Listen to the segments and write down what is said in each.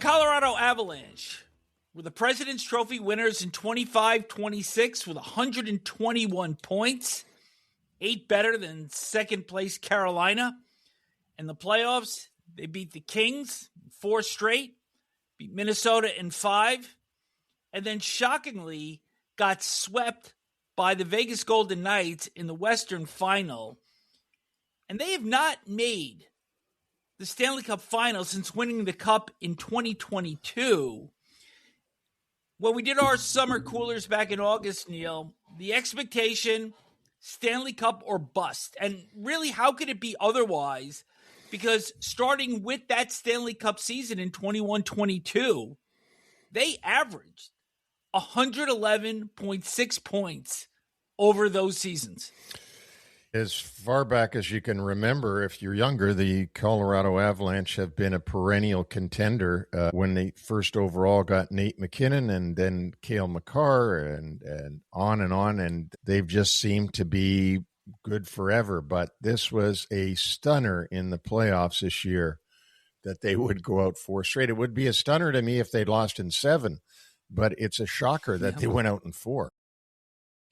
Colorado Avalanche were the President's Trophy winners in 25-26 with 121 points, 8 better than second-place Carolina. In the playoffs, they beat the Kings 4 straight, beat Minnesota in 5, and then shockingly got swept by the Vegas Golden Knights in the Western Final. And they have not made the Stanley Cup Final since winning the Cup in 2022. When we did our summer coolers back in August, Neil, the expectation, Stanley Cup or bust. And really, how could it be otherwise? Because starting with that Stanley Cup season in 21-22, they averaged 111.6 points over those seasons. As far back as you can remember, if you're younger, the Colorado Avalanche have been a perennial contender when they first overall got Nathan MacKinnon and then Cale Makar and on, and they've just seemed to be good forever. But this was a stunner in the playoffs this year that they would go out 4 straight. It would be a stunner to me if they'd lost in 7, but it's a shocker that they went out in 4.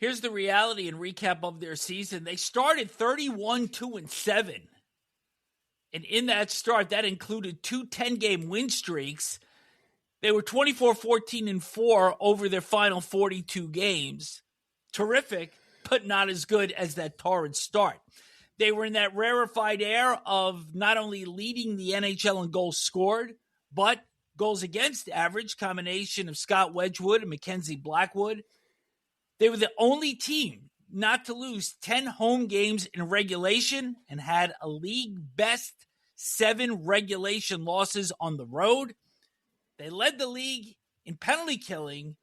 Here's the reality and recap of their season. They started 31-2-7. And in that start, that included 2 10-game win streaks. They were 24-14-4 over their final 42 games. Terrific, but not as good as that torrid start. They were in that rarefied air of not only leading the NHL in goals scored, but goals against average, combination of Scott Wedgewood and Mackenzie Blackwood. They were the only team not to lose 10 home games in regulation and had a league-best 7 regulation losses on the road. They led the league in penalty killing,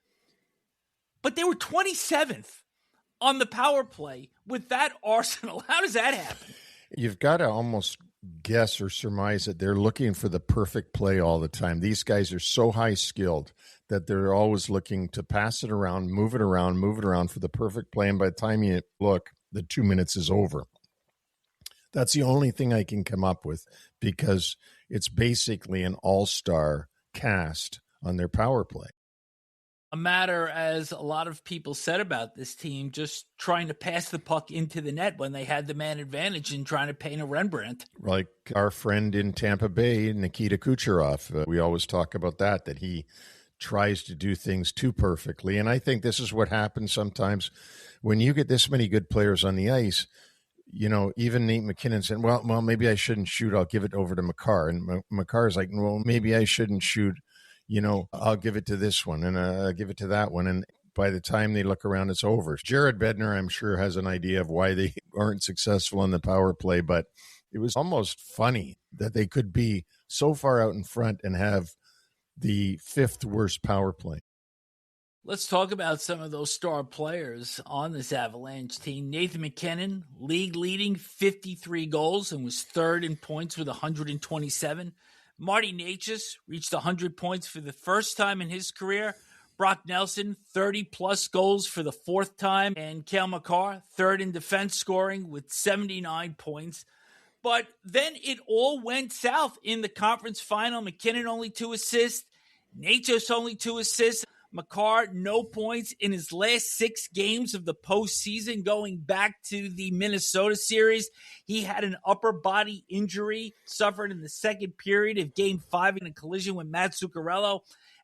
but they were 27th on the power play with that arsenal. How does that happen? You've got to almost guess or surmise that they're looking for the perfect play all the time. These guys are so high-skilled that they're always looking to pass it around, move it around for the perfect play. And by the time you look, the 2 minutes is over. That's the only thing I can come up with because it's basically an all-star cast on their power play. A matter, as a lot of people said about this team, just trying to pass the puck into the net when they had the man advantage and trying to paint a Rembrandt. Like our friend in Tampa Bay, Nikita Kucherov. We always talk about that he tries to do things too perfectly. And I think this is what happens sometimes when you get this many good players on the ice. You know, even Nate MacKinnon said, well, maybe I shouldn't shoot. I'll give it over to Makar. And Makar's like, well, maybe I shouldn't shoot. You know, I'll give it to this one and I'll give it to that one. And by the time they look around, it's over. Jared Bednar, I'm sure, has an idea of why they aren't successful in the power play, but it was almost funny that they could be so far out in front and have the 5th worst power play. Let's talk about some of those star players on this Avalanche team. Nathan MacKinnon, league-leading 53 goals and was 3rd in points with 127. Marty Nečas reached 100 points for the first time in his career. Brock Nelson, 30-plus goals for the 4th time. And Cale Makar, 3rd in defense scoring with 79 points. But then it all went south in the conference final. MacKinnon only 2 assists. Nečas only 2 assists. Makar, no points in his last 6 games of the postseason. Going back to the Minnesota series, he had an upper body injury suffered in the second period of Game 5 in a collision with Matt Zuccarello.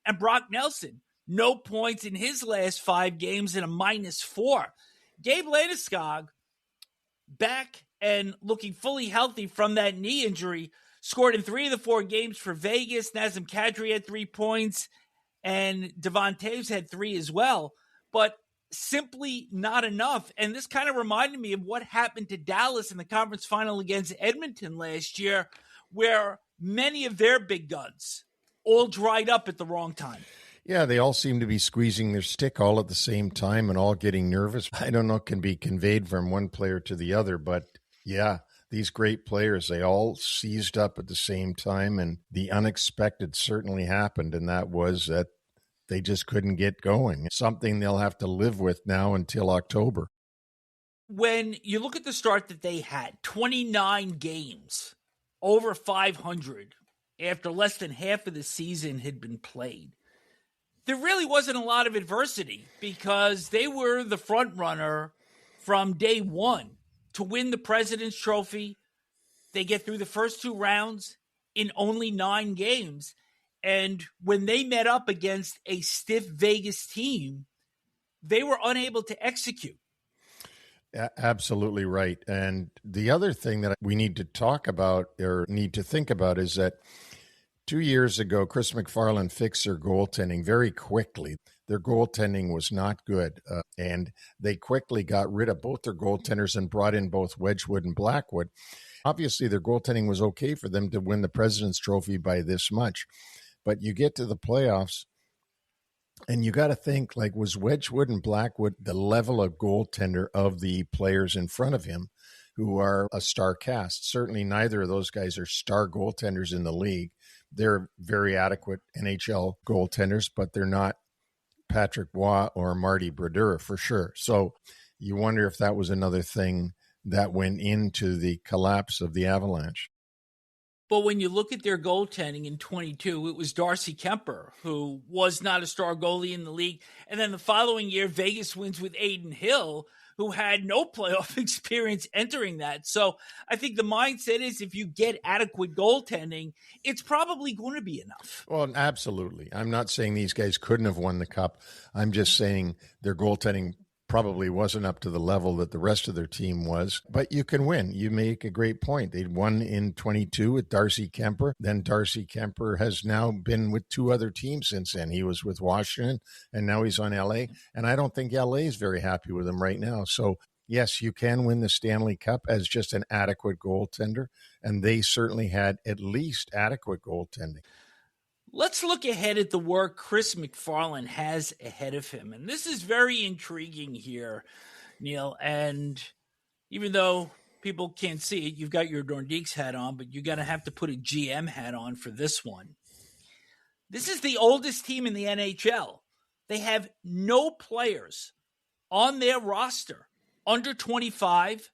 And Brock Nelson, no points in his last 5 games and a -4. Gabe Landeskog, back and looking fully healthy from that knee injury, scored in 3 of the 4 games for Vegas. Nazem Kadri had 3 points, and Devon Toews had 3 as well, but simply not enough. And this kind of reminded me of what happened to Dallas in the conference final against Edmonton last year, where many of their big guns all dried up at the wrong time. Yeah, they all seem to be squeezing their stick all at the same time and all getting nervous. I don't know, it can be conveyed from one player to the other, but yeah, these great players, they all seized up at the same time, and the unexpected certainly happened, and that was that they just couldn't get going. Something they'll have to live with now until October. When you look at the start that they had, 29 games, over 500 after less than half of the season had been played. There really wasn't a lot of adversity because they were the front runner from day one to win the President's Trophy. They get through the first 2 rounds in only 9 games. And when they met up against a stiff Vegas team, they were unable to execute. Absolutely right. And the other thing that we need to talk about or need to think about is that 2 years ago, Chris MacFarland fixed their goaltending very quickly. Their goaltending was not good, and they quickly got rid of both their goaltenders and brought in both Wedgewood and Blackwood. Obviously, their goaltending was okay for them to win the President's Trophy by this much. But you get to the playoffs, and you got to think, like, was Wedgewood and Blackwood the level of goaltender of the players in front of him who are a star cast? Certainly neither of those guys are star goaltenders in the league. They're very adequate NHL goaltenders, but they're not Patrick Waugh or Marty Brodeur for sure. So you wonder if that was another thing that went into the collapse of the Avalanche. But when you look at their goaltending in 22, it was Darcy Kemper, who was not a star goalie in the league. And then the following year, Vegas wins with Adin Hill, who had no playoff experience entering that. So I think the mindset is if you get adequate goaltending, it's probably going to be enough. Well, absolutely. I'm not saying these guys couldn't have won the cup. I'm just saying their goaltending probably wasn't up to the level that the rest of their team was, but you can win. You make a great point. They'd won in 22 with Darcy Kemper. Then Darcy Kemper has now been with 2 other teams since then. He was with Washington and now he's on LA. And I don't think LA is very happy with him right now. So yes, you can win the Stanley Cup as just an adequate goaltender. And they certainly had at least adequate goaltending. Let's look ahead at the work Chris MacFarland has ahead of him. And this is very intriguing here, Neil. And even though people can't see it, you've got your Nordiques hat on, but you're going to have to put a GM hat on for this one. This is the oldest team in the NHL. They have no players on their roster under 25.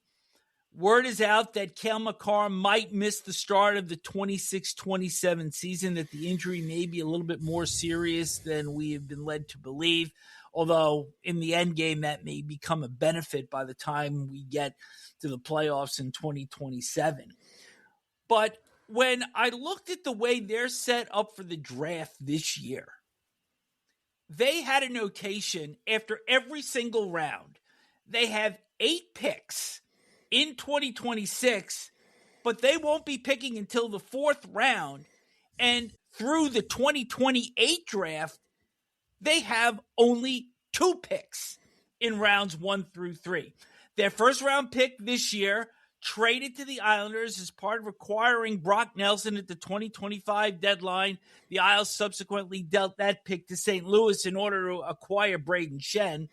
Word is out that Cale Makar might miss the start of the 26-27 season, that the injury may be a little bit more serious than we have been led to believe, although in the end game that may become a benefit by the time we get to the playoffs in 2027. But when I looked at the way they're set up for the draft this year, they had a notation after every single round. They have 8 picks in 2026, but they won't be picking until the 4th round. And through the 2028 draft, they have only 2 picks in rounds 1 through 3. Their first round pick this year traded to the Islanders as part of acquiring Brock Nelson at the 2025 deadline. The Isles subsequently dealt that pick to St. Louis in order to acquire Braden Shen.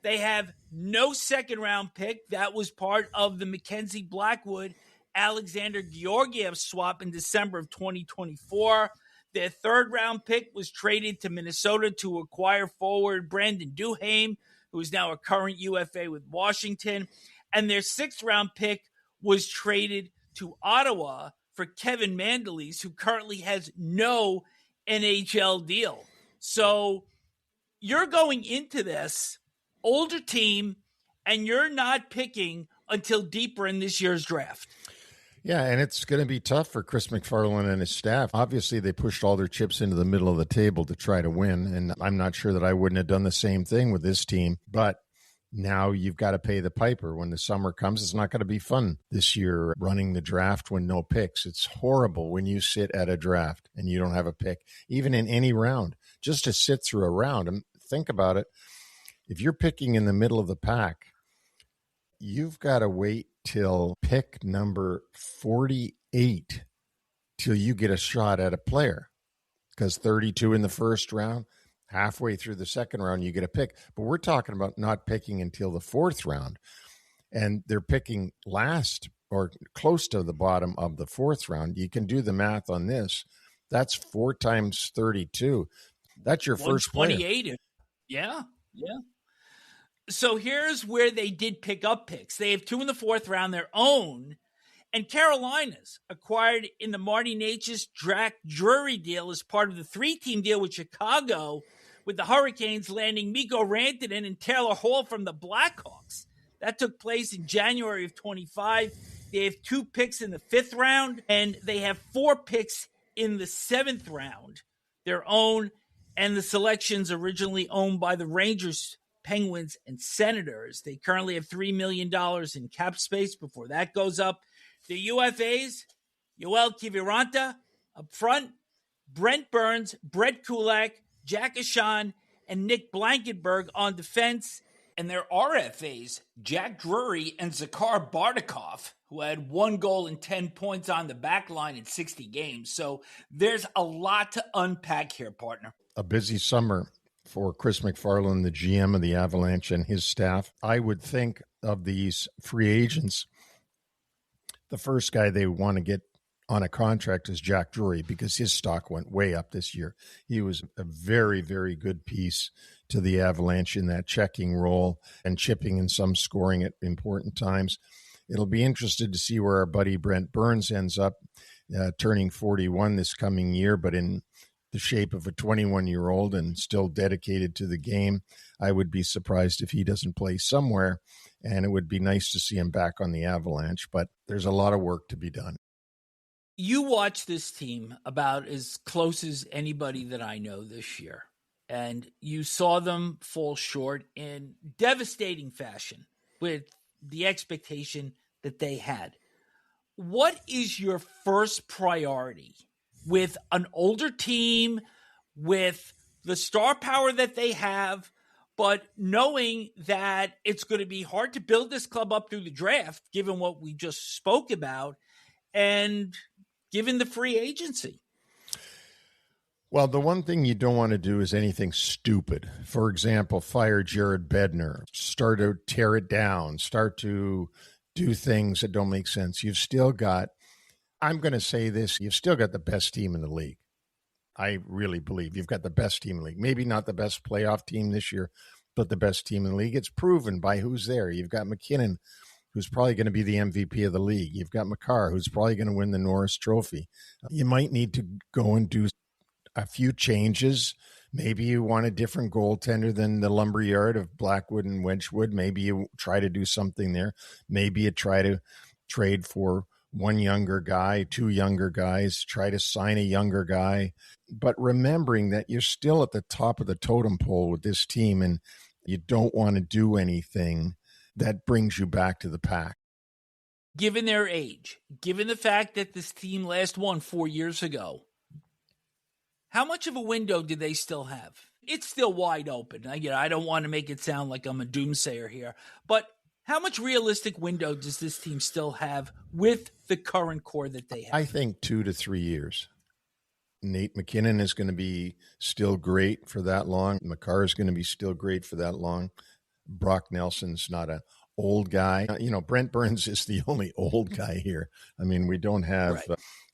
They have no second-round pick. That was part of the Mackenzie Blackwood Alexander Georgiev swap in December of 2024. Their third-round pick was traded to Minnesota to acquire forward Brandon Duhaime, who is now a current UFA with Washington. And their sixth-round pick was traded to Ottawa for Kevin Mandolese, who currently has no NHL deal. So you're going into this older team, and you're not picking until deeper in this year's draft. Yeah, and it's going to be tough for Chris MacFarland and his staff. Obviously, they pushed all their chips into the middle of the table to try to win, and I'm not sure that I wouldn't have done the same thing with this team. But now you've got to pay the piper. When the summer comes, it's not going to be fun this year running the draft when no picks. It's horrible when you sit at a draft and you don't have a pick, even in any round, just to sit through a round. And think about it. If you're picking in the middle of the pack, you've got to wait till pick number 48 till you get a shot at a player, because 32 in the first round, halfway through the second round, you get a pick. But we're talking about not picking until the 4th round, and they're picking last or close to the bottom of the 4th round. You can do the math on this. That's 4 times 32. That's your first player. 128. Yeah. So here's where they did pick up picks. They have 2 in the 4th round, their own, And Carolina's acquired in the Marty Nečas Jack Drury deal as part of the 3-team deal with Chicago, with the Hurricanes landing Mikko Rantanen and Taylor Hall from the Blackhawks. That took place in January of 25. They have 2 picks in the 5th round, and they have 4 picks in the 7th round, their own, and the selections originally owned by the Rangers, Penguins, and Senators. They currently have $3 million in cap space before that goes up. The UFAs, Joel Kiviranta up front, Brent Burns, Brett Kulak, Jack Ahcan, and Nick Blankenburg on defense. And their RFAs, Jack Drury and Zakhar Bardakov, who had 1 goal and 10 points on the back line in 60 games. So there's a lot to unpack here, partner. A busy summer for Chris MacFarland, the GM of the Avalanche, and his staff. I would think of these free agents, the first guy they want to get on a contract is Jack Drury, because his stock went way up this year. He was a very, very good piece to the Avalanche in that checking role and chipping and some scoring at important times. It'll be interesting to see where our buddy Brent Burns ends up, turning 41 this coming year, but in the shape of a 21-year-old and still dedicated to the game. I would be surprised if he doesn't play somewhere, and it would be nice to see him back on the Avalanche, but there's a lot of work to be done. You watch this team about as close as anybody that I know this year, and you saw them fall short in devastating fashion with the expectation that they had. What is your first priority with an older team, with the star power that they have, but knowing that it's going to be hard to build this club up through the draft, given what we just spoke about, and given the free agency? Well, the one thing you don't want to do is anything stupid. For example, fire Jared Bednar, start to tear it down, start to do things that don't make sense. You've still got, I'm going to say this, you've still got the best team in the league. I really believe you've got the best team in the league. Maybe not the best playoff team this year, but the best team in the league. It's proven by who's there. You've got MacKinnon, who's probably going to be the MVP of the league. You've got Makar, who's probably going to win the Norris Trophy. You might need to go and do a few changes. Maybe you want a different goaltender than the lumberyard of Blackwood and Wedgewood. Maybe you try to do something there. Maybe you try to trade for one younger guy, 2 younger guys, try to sign a younger guy. But remembering that you're still at the top of the totem pole with this team, and you don't want to do anything that brings you back to the pack. Given their age, given the fact that this team last won 4 years ago, how much of a window do they still have? It's still wide open. I don't want to make it sound like I'm a doomsayer here, but how much realistic window does this team still have with the current core that they have? I think 2 to 3 years. Nate MacKinnon is going to be still great for that long. Makar is going to be still great for that long. Brock Nelson's not an old guy. Brent Burns is the only old guy here. I mean, we don't have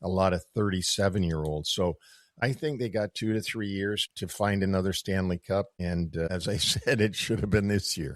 a lot of 37-year-olds. So I think they got 2 to 3 years to find another Stanley Cup. And as I said, it should have been this year.